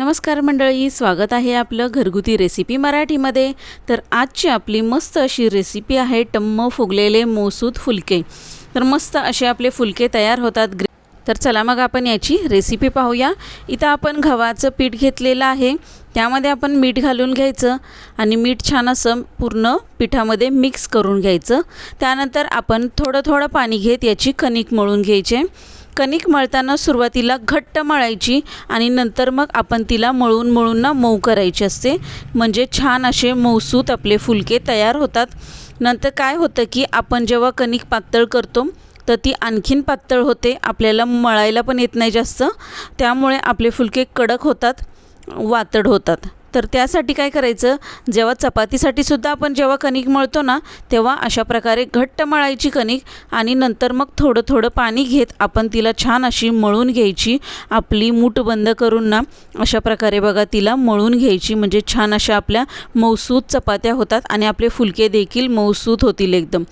नमस्कार मंडळी, स्वागत आहे आपलं घरगुती रेसिपी मराठीमध्ये। तर आजची आपली मस्त अशी रेसिपी आहे टम्म फुगलेले मौसूद फुलके। तर मस्त असे आपले फुलके तयार होतात। तर चला मग आपण याची रेसिपी पाहूया। इथं आपण गव्हाचं पीठ घेतलेलं आहे, त्यामध्ये आपण मीठ घालून घ्यायचं आणि मीठ छान असं पूर्ण पिठामध्ये मिक्स करून घ्यायचं। त्यानंतर आपण थोडं थोडं पाणी घेत याची कणिक मळून घ्यायची। कणिक मळताना सुरुवातीला घट्ट मळायची आणि नंतर मग आपण तिला मळून मळून ना मऊ करायची असते, म्हणजे छान असे मौसूद आपले फुलके तयार होतात। नंतर काय होतं की आपण जेव्हा कणिक पातळ करतो तर ती आणखीन पातळ होते, आपल्याला मळायला पण येत नाही जास्त, त्यामुळे आपले फुलके कडक होतात, वातड होतात। तर त्यासाठी काय करायचं, जेव्हा चपातीसाठी सुद्धा आपण जेव्हा कणिक मळतो ना तेव्हा अशा प्रकारे घट्ट मळायची कणिक आणि नंतर मग थोडं थोडं पाणी घेत आपण तिला छान अशी मळून घ्यायची। आपली मूठ बंद करून ना अशा प्रकारे बघा तिला मळून घ्यायची, म्हणजे छान अशा आपल्या मौसूद चपात्या होतात आणि आपले फुलके देखील मौसूद होतील एकदम।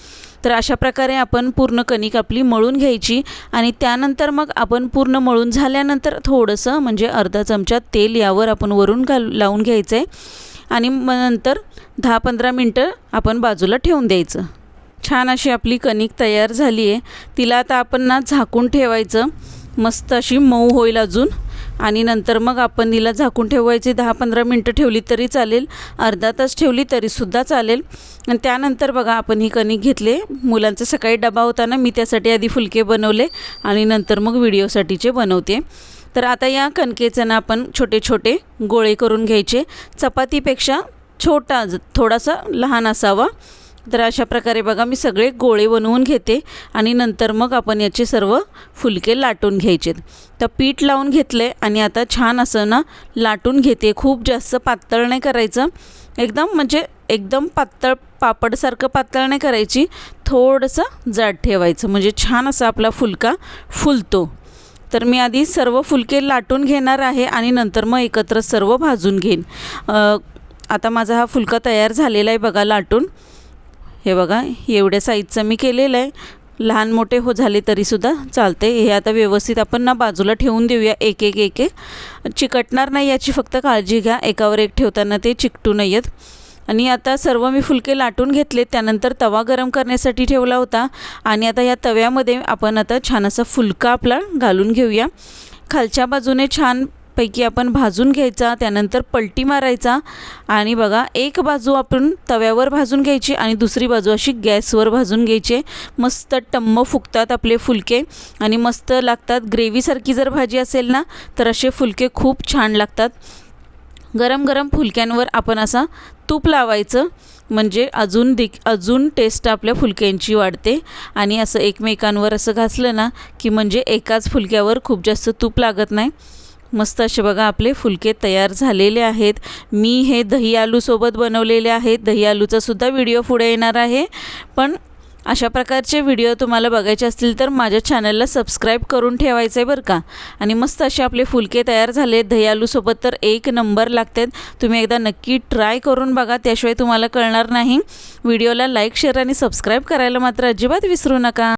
तर अशा प्रकारे आपण पूर्ण कणिक आपली मळून घ्यायची आणि त्यानंतर मग आपण पूर्ण मळून झाल्यानंतर थोडंसं म्हणजे अर्धा चमचा तेल यावर आपण वरून लावून घ्यायचं आहे आणि नंतर 10-15 मिनटं आपण बाजूला ठेवून द्यायचं। छान अशी आपली कणिक तयार झाली आहे, तिला आता आपण ना झाकून ठेवायचं, मस्त अशी मऊ होईल अजून। आणि नंतर मग आपण तिला झाकून ठेवायची, 10-15 मिनटं ठेवली तरी चालेल, अर्धा तास ठेवली तरीसुद्धा चालेल। आणि त्यानंतर बघा आपण ही कणिक घेतले, मुलांचा सकाळी डबा होता ना, मी त्यासाठी आधी फुलके बनवले आणि नंतर मग व्हिडिओसाठीचे बनवते। तर आता या कणकेचं ना आपण छोटे छोटे गोळे करून घ्यायचे, चपातीपेक्षा छोटा थोडासा लहान असावा। तर अशा प्रकारे बघा मी सगळे गोळे बनवून घेते आणि नंतर मग आपण याचे सर्व फुलके लाटून घ्यायचे। तर पीठ लावून घेतले आणि आता छान असं ना लाटून घेते, खूप जास्त पातळ नाही करायचं, एकदम पातळ पापडसारखं पातळ नाही करायची, थोडंसं जाड ठेवायचं, म्हणजे छान असा आपला फुलका फुलतो। तर मी आधी सर्व फुलके लाटून घेणार आहे आणि नंतर मग एकत्र सर्व भाजून घेईन। आता माझा हा फुलका तयार झालेला आहे बघा लाटून, हे बघा एवढ्या साईजचं मी केलेलं आहे, लहान मोठे झाले तरीसुद्धा चालते। हे आता व्यवस्थित आपण ना बाजूला ठेवून देऊया, एक एक चिकटणार नाही याची फक्त काळजी घ्या, एकावर एक ठेवताना ते चिकटू नयेत। आणि आता सर्व मी फुलके लाटून घेतले, त्यानंतर तवा गरम करण्यासाठी ठेवला होता आणि आता या तव्यामध्ये आपण आता छान असा फुलका आपला घालून घेऊया। खालच्या बाजूने छान पैकी आपण भाजून घ्यायचा, त्यानंतर पलटी मारायचा आणि बघा एक बाजू आपण तव्यावर भाजून घ्यायची आणि दुसरी बाजू अशी गॅसवर भाजून घ्यायची। मस्त टम्म फुगतात आपले फुलके आणि मस्त लागतात। ग्रेव्हीसारखी जर भाजी असेल ना तर असे फुलके खूप छान लागतात। गरम गरम फुलक्यांवर आपण असा तूप लावायचं, म्हणजे अजून टेस्ट आपल्या फुलक्यांची वाढते। आणि असं एकमेकांवर असं घासलं ना की म्हणजे एकाच फुलक्यावर खूप जास्त तूप लागत नाही। मस्त असे बघा आपले फुलके तयार झालेले आहेत। मी हे दही आलूसोबत बनवलेले आहेत, दही आलूचा सुद्धा व्हिडिओ पुढे येणार आहे। पण अशा प्रकारचे व्हिडिओ तुम्हाला बघायचे असतील तर माझ्या चॅनलला सबस्क्राईब करून ठेवायचं आहे बरं का। आणि मस्त असे आपले फुलके तयार झाले दही आलूसोबत, तर एक नंबर लागतात। तुम्ही एकदा नक्की ट्राय करून बघा, त्याशिवाय तुम्हाला कळणार नाही। व्हिडिओला लाईक, शेअर आणि सबस्क्राईब करायला मात्र अजिबात विसरू नका।